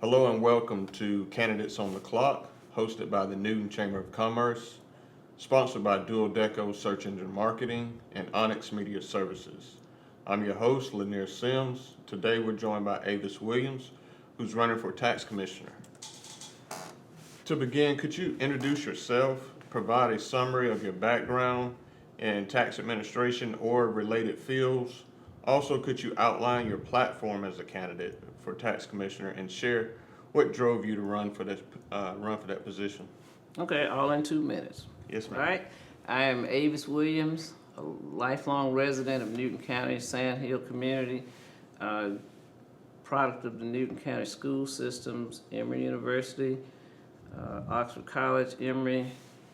Hello and welcome to Candidates on the Clock, hosted by the Newton Chamber of Commerce, sponsored by Dual Deco Search Engine Marketing and Onyx Media Services. I'm your host, Lanier Sims. Today we're joined by Avis Williams, who's running for Tax Commissioner. To begin, could you introduce yourself, provide a summary of your background in tax administration or related fields? Also, could you outline your platform as a candidate for tax commissioner and share what drove you to run for that position? Okay, all in 2 minutes. Yes, All ma'am. right. I am Avis Williams, a lifelong resident of Newton County, Sand Hill community, product of the Newton County school systems, Emory University, Oxford College, Emory,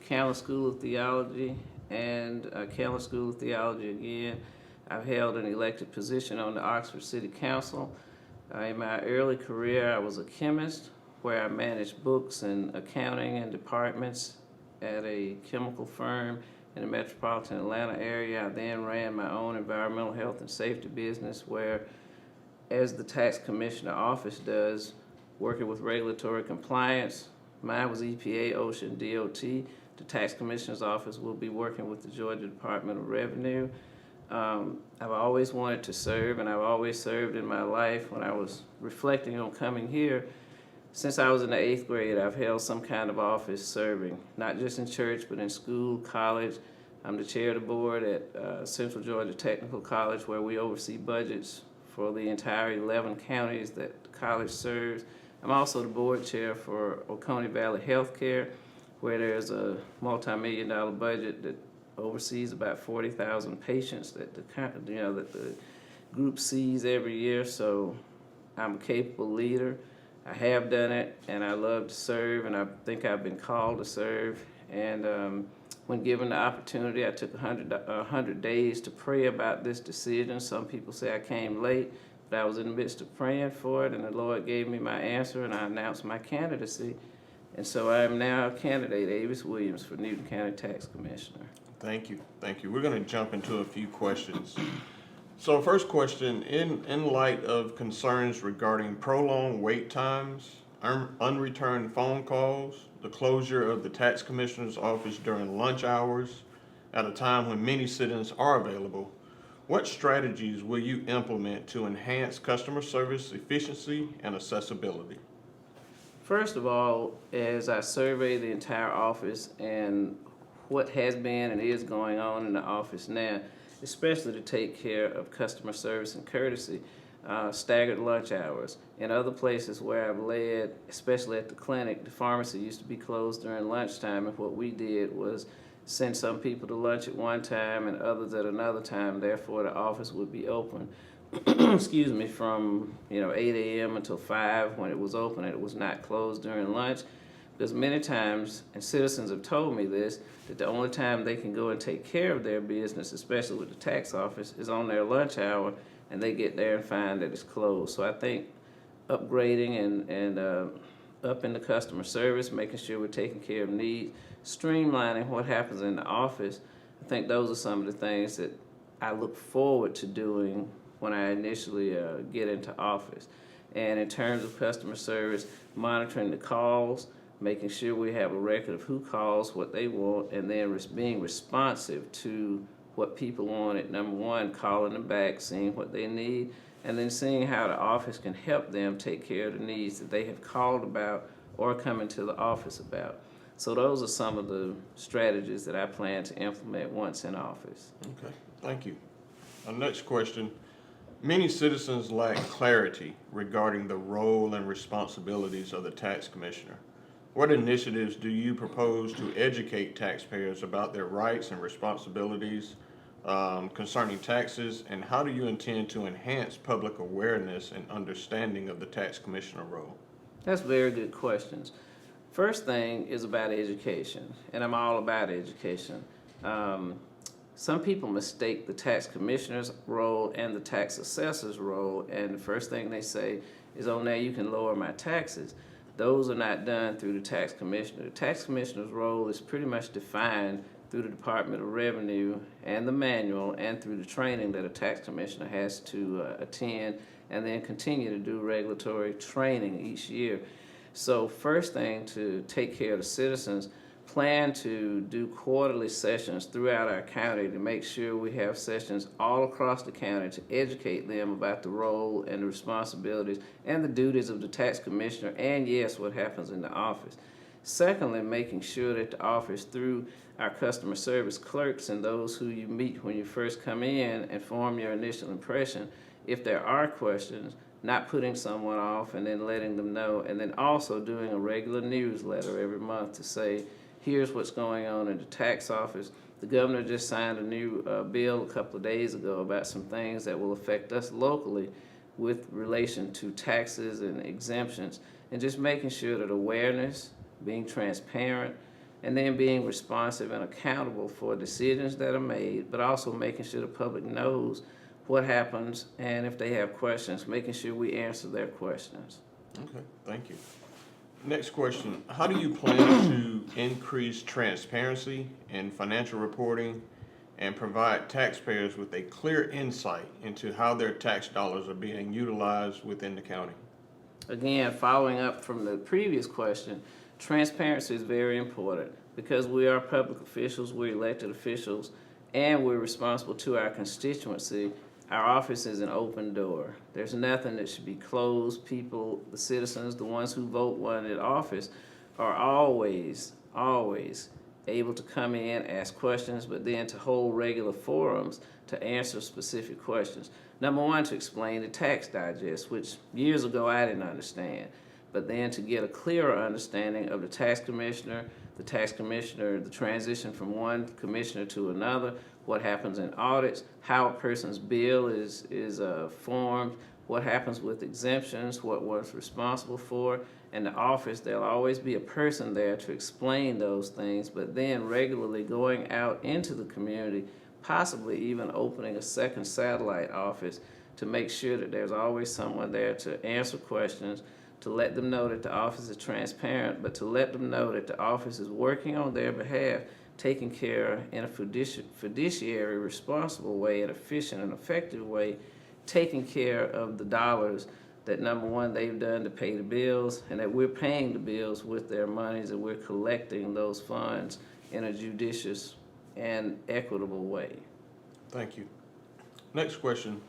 Candler School of Theology, and Candler School of Theology again. I've held an elected position on the Oxford City Council. In my early career, I was a chemist where I managed books and accounting and departments at a chemical firm in the metropolitan Atlanta area. I then ran my own environmental health and safety business where, as the tax commissioner office does, working with regulatory compliance. Mine was EPA, OSHA, and DOT. The tax commissioner's office will be working with the Georgia Department of Revenue. I've always wanted to serve, and I've always served in my life. When I was reflecting on coming here, since I was in the 8th grade, I've held some kind of office serving, not just in church, but in school, college. I'm the chair of the board at Central Georgia Technical College, where we oversee budgets for the entire 11 counties that the college serves. I'm also the board chair for Oconee Valley Healthcare, where there's a multi-million-dollar budget that oversees about 40,000 patients that the group sees every year. So I'm a capable leader. I have done it, and I love to serve, and I think I've been called to serve. And when given the opportunity, I took 100 days to pray about this decision. Some people say I came late, but I was in the midst of praying for it, and the Lord gave me my answer, and I announced my candidacy. And so I am now candidate Avis Williams for Newton County Tax Commissioner. Thank you. Thank you. We're going to jump into a few questions. So, first question, in light of concerns regarding prolonged wait times, unreturned phone calls, the closure of the tax commissioner's office during lunch hours, at a time when many sit-ins are available, what strategies will you implement to enhance customer service efficiency and accessibility? First of all, as I survey the entire office and what has been and is going on in the office now, especially to take care of customer service and courtesy, staggered lunch hours. In other places where I've led, especially at the clinic, the pharmacy used to be closed during lunchtime, and what we did was send some people to lunch at one time and others at another time. Therefore, the office would be open excuse me, from 8 a.m. until 5 when it was open, and it was not closed during lunch. Because many times, and citizens have told me this, that the only time they can go and take care of their business, especially with the tax office, is on their lunch hour, and they get there and find that it's closed. So I think upgrading and upping the customer service, making sure we're taking care of needs, streamlining what happens in the office, I think those are some of the things that I look forward to doing when I initially get into office. And in terms of customer service, monitoring the calls, making sure we have a record of who calls, what they want, and then being responsive to what people wanted. Number one, calling them back, seeing what they need, and then seeing how the office can help them take care of the needs that they have called about or come into the office about. So those are some of the strategies that I plan to implement once in office. Okay, thank you. Our next question. Many citizens lack clarity regarding the role and responsibilities of the tax commissioner. What initiatives do you propose to educate taxpayers about their rights and responsibilities concerning taxes, and how do you intend to enhance public awareness and understanding of the tax commissioner role? That's very good questions. First thing is about education, and I'm all about education. Some people mistake the tax commissioner's role and the tax assessor's role, and the first thing they say is, oh, now you can lower my taxes. Those are not done through the tax commissioner. The tax commissioner's role is pretty much defined through the Department of Revenue and the manual, and through the training that a tax commissioner has to attend and then continue to do regulatory training each year. So first thing, to take care of the citizens, plan to do quarterly sessions throughout our county to make sure we have sessions all across the county to educate them about the role and the responsibilities and the duties of the tax commissioner, and yes, what happens in the office. Secondly, making sure that the office, through our customer service clerks and those who you meet when you first come in and form your initial impression, if there are questions, not putting someone off and then letting them know, and then also doing a regular newsletter every month to say, here's what's going on in the tax office. The governor just signed a new bill a couple of days ago about some things that will affect us locally with relation to taxes and exemptions, and just making sure that awareness, being transparent, and then being responsive and accountable for decisions that are made, but also making sure the public knows what happens, and if they have questions, making sure we answer their questions. Okay, thank you. Next question, how do you plan to increase transparency in financial reporting and provide taxpayers with a clear insight into how their tax dollars are being utilized within the county? Again, following up from the previous question, transparency is very important because we are public officials, we're elected officials, and we're responsible to our constituency. Our office is an open door. There's nothing that should be closed. People, the citizens, the ones who vote one in office, are always able to come in, ask questions, but then to hold regular forums to answer specific questions. Number one, to explain the tax digest, which years ago I didn't understand, but then to get a clearer understanding of the transition from one commissioner to another, what happens in audits, how a person's bill is formed, what happens with exemptions, what one's responsible for. In the office, there'll always be a person there to explain those things, but then regularly going out into the community, possibly even opening a second satellite office to make sure that there's always someone there to answer questions, to let them know that the office is transparent, but to let them know that the office is working on their behalf, taking care in a fiduciary responsible way, an efficient and effective way, taking care of the dollars that, number one, they've done to pay the bills, and that we're paying the bills with their monies, and we're collecting those funds in a judicious and equitable way. Thank you. Next question,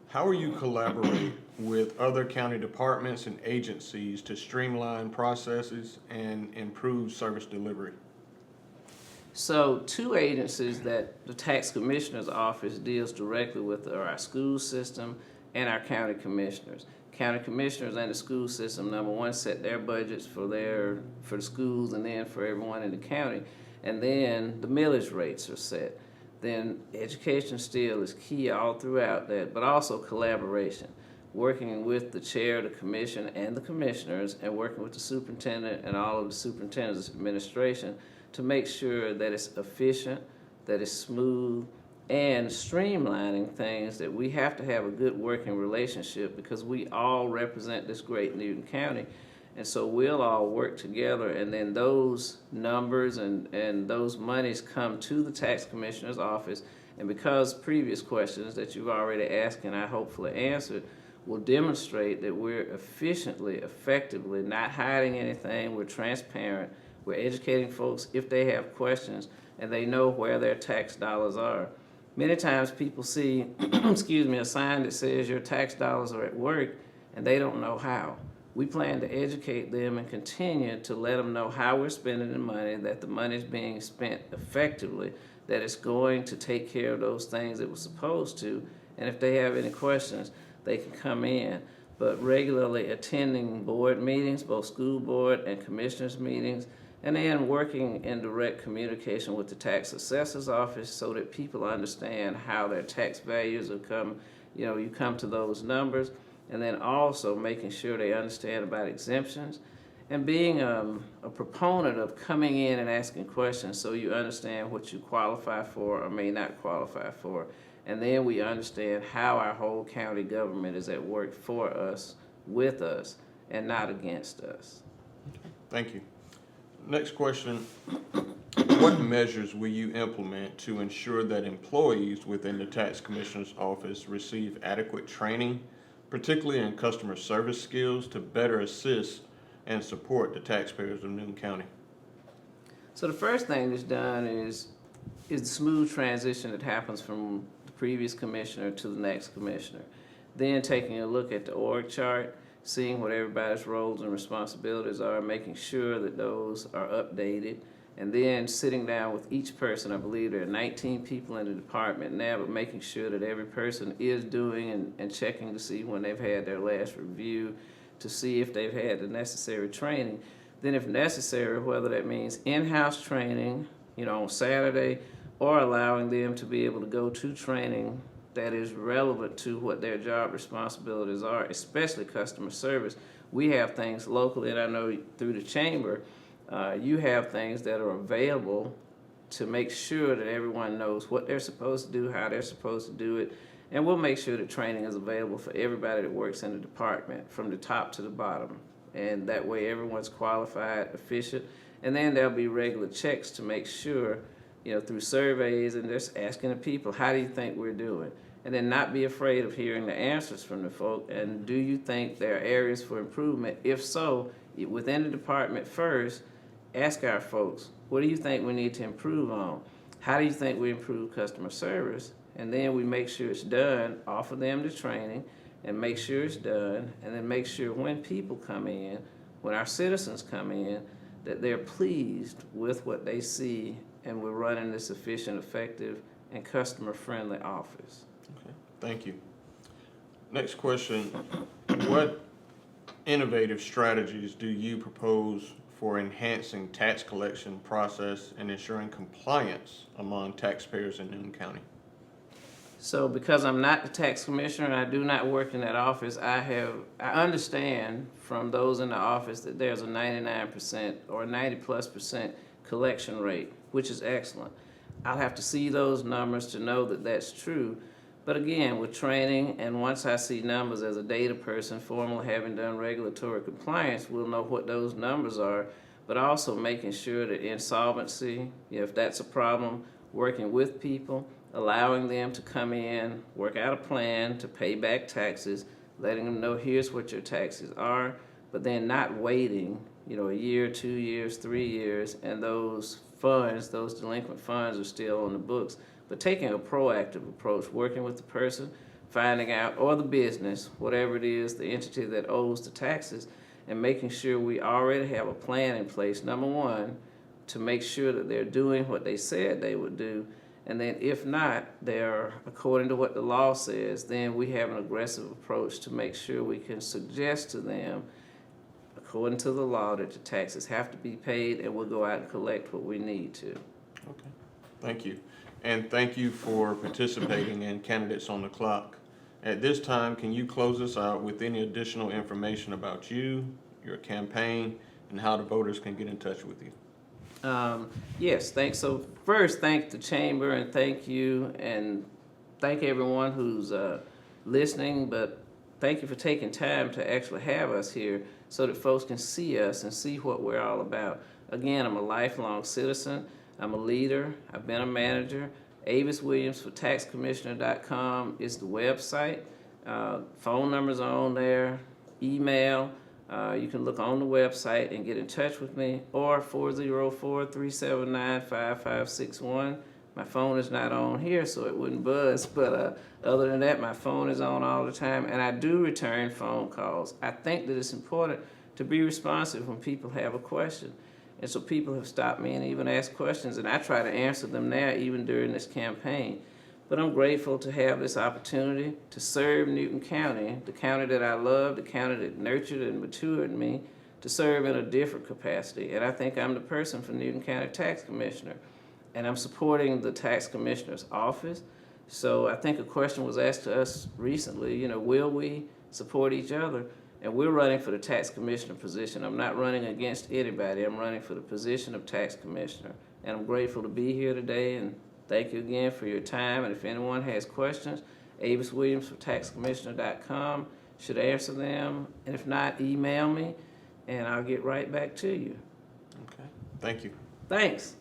how are you collaborating with other county departments and agencies to streamline processes and improve service delivery? So, two agencies that the tax commissioner's office deals directly with are our school system and our county commissioners. County commissioners and the school system, number one, set their budgets for the schools and then for everyone in the county, and then the millage rates are set. Then education still is key all throughout that, but also collaboration, working with the chair of the commission and the commissioners, and working with the superintendent and all of the superintendent's administration to make sure that it's efficient, that it's smooth, and streamlining things, that we have to have a good working relationship because we all represent this great Newton County. And so we'll all work together, and then those numbers and those monies come to the tax commissioner's office. And because previous questions that you've already asked and I hopefully answered will demonstrate that we're efficiently, effectively, not hiding anything, we're transparent, we're educating folks if they have questions and they know where their tax dollars are. Many times people see, a sign that says your tax dollars are at work and they don't know how. We plan to educate them and continue to let them know how we're spending the money, that the money is being spent effectively, that it's going to take care of those things it was supposed to, and if they have any questions, they can come in. But regularly attending board meetings, both school board and commissioners meetings, and then working in direct communication with the tax assessor's office so that people understand how their tax values have come, you come to those numbers, and then also making sure they understand about exemptions, and being a proponent of coming in and asking questions so you understand what you qualify for or may not qualify for. And then we understand how our whole county government is at work for us, with us, and not against us. Thank you. Next question, what measures will you implement to ensure that employees within the tax commissioner's office receive adequate training particularly in customer service skills to better assist and support the taxpayers of Newton County? So the first thing that's done is the smooth transition that happens from the previous commissioner to the next commissioner. Then taking a look at the org chart, seeing what everybody's roles and responsibilities are, making sure that those are updated, and then sitting down with each person. I believe there are 19 people in the department now, but making sure that every person is doing and checking to see when they've had their last review, to see if they've had the necessary training. Then if necessary, whether that means in-house training, on Saturday, or allowing them to be able to go to training that is relevant to what their job responsibilities are, especially customer service. We have things locally, and I know through the chamber, you have things that are available to make sure that everyone knows what they're supposed to do, how they're supposed to do it, and we'll make sure that training is available for everybody that works in the department from the top to the bottom. And that way everyone's qualified, efficient, and then there'll be regular checks to make sure, through surveys and just asking the people, how do you think we're doing? And then not be afraid of hearing the answers from the folk, and do you think there are areas for improvement? If so, within the department first, ask our folks, what do you think we need to improve on? How do you think we improve customer service? And then we make sure it's done, offer them the training, and make sure it's done, and then make sure when people come in, when our citizens come in, that they're pleased with what they see, and we're running this efficient, effective, and customer-friendly office. Okay, thank you. Next question, what innovative strategies do you propose for enhancing tax collection process and ensuring compliance among taxpayers in Newton County? So because I'm not the tax commissioner and I do not work in that office, I understand from those in the office that there's a 99% or 90+% collection rate, which is excellent. I'll have to see those numbers to know that that's true. But again, with training, and once I see numbers as a data person, formerly having done regulatory compliance, we'll know what those numbers are, but also making sure that insolvency, if that's a problem, working with people, allowing them to come in, work out a plan to pay back taxes, letting them know here's what your taxes are, but then not waiting, a year, 2 years, 3 years, and those funds, those delinquent funds are still on the books. But taking a proactive approach, working with the person, finding out, or the business, whatever it is, the entity that owes the taxes, and making sure we already have a plan in place, number one, to make sure that they're doing what they said they would do. And then if not, they're, according to what the law says, then we have an aggressive approach to make sure we can suggest to them, according to the law, that the taxes have to be paid, and we'll go out and collect what we need to. Okay, thank you. And thank you for participating in Candidates on the Clock. At this time, can you close us out with any additional information about you, your campaign, and how the voters can get in touch with you? Yes, thanks. So first, thank the chamber, and thank you, and thank everyone who's listening, but thank you for taking time to actually have us here so that folks can see us and see what we're all about. Again, I'm a lifelong citizen. I'm a leader. I've been a manager. Avis Williams for TaxCommissioner.com is the website. Phone numbers are on there. Email. You can look on the website and get in touch with me, or 404-379-5561. My phone is not on here, so it wouldn't buzz, but other than that, my phone is on all the time, and I do return phone calls. I think that it's important to be responsive when people have a question. And so people have stopped me and even asked questions, and I try to answer them now, even during this campaign. But I'm grateful to have this opportunity to serve Newton County, the county that I love, the county that nurtured and matured me, to serve in a different capacity. And I think I'm the person for Newton County Tax Commissioner. And I'm supporting the Tax Commissioner's office. So I think a question was asked to us recently, will we support each other? And we're running for the Tax Commissioner position. I'm not running against anybody. I'm running for the position of Tax Commissioner. And I'm grateful to be here today, and thank you again for your time. And if anyone has questions, Avis Williams for TaxCommissioner.com should answer them. And if not, email me, and I'll get right back to you. Okay, thank you. Thanks.